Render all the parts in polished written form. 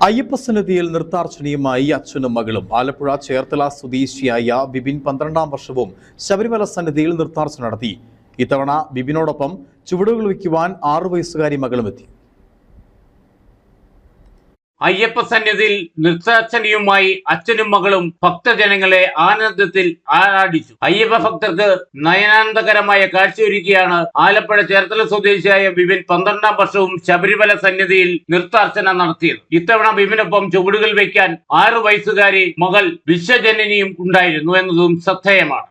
അയ്യപ്പസന്നിധിയിൽ നൃത്താർച്ചനയുമായി അച്ഛനും മകളും ആലപ്പുഴ ചേർത്തല സ്വദേശിയായ ബിബിൻ 12ാം വർഷവും ശബരിമല സന്നിധിയിൽ നൃത്താർച്ചന നടത്തി. ഇത്തവണ ബിബിനോടൊപ്പം ചുവടുകൾ വയ്ക്കുവാൻ 6 വയസ്സുകാരി മകളും എത്തി. അയ്യപ്പ സന്നിധിയിൽ നൃത്താർച്ചനയുമായി അച്ഛനും മകളും ഭക്തജനങ്ങളെ ആനന്ദത്തിൽ ആരാധിച്ചു. അയ്യപ്പ ഭക്തർക്ക് നയനാനന്ദകരമായ കാഴ്ചയൊരുക്കിയാണ് ആലപ്പുഴ ചേർത്തല സ്വദേശിയായ ബിബിൻ 12ാം വർഷവും ശബരിമല സന്നിധിയിൽ നൃത്താർച്ചന നടത്തിയത്. ഇത്തവണ ബിബിനൊപ്പം ചുവടുകൾ വയ്ക്കാൻ 6 വയസ്സുകാരി മകൾ വിശ്വജനനിയും ഉണ്ടായിരുന്നു എന്നതും ശ്രദ്ധേയമാണ്.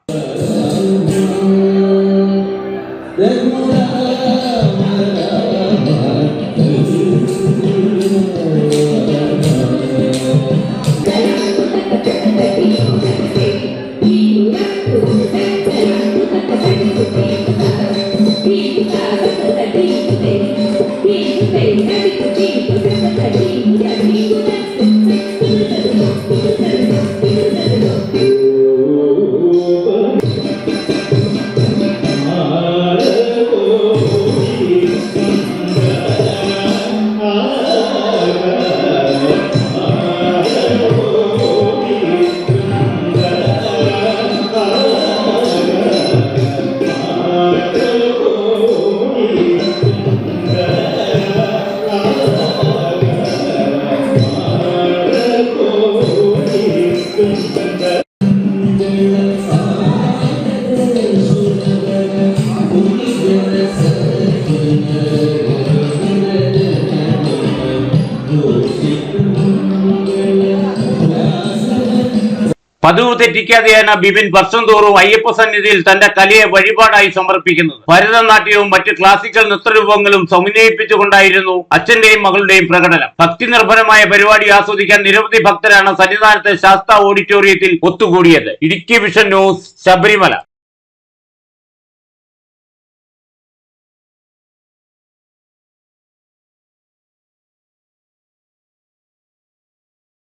പതിവ് തെറ്റിക്കാതെയാണ് ബിബിൻ വർഷം തോറും അയ്യപ്പ സന്നിധിയിൽ തന്റെ കലയെ വഴിപാടായി സമർപ്പിക്കുന്നത്. ഭരതനാട്യവും മറ്റ് ക്ലാസിക്കൽ നൃത്തരൂപങ്ങളും സമന്വയിപ്പിച്ചുകൊണ്ടായിരുന്നു അച്ഛന്റെയും മകളുടെയും പ്രകടനം. ഭക്തി നിർഭരമായ പരിപാടി ആസ്വദിക്കാൻ നിരവധി ഭക്തരാണ് സന്നിധാനത്തെ ശാസ്ത ഓഡിറ്റോറിയത്തിൽ ഒത്തുകൂടിയത്. Idukki vision news, Sabarimala.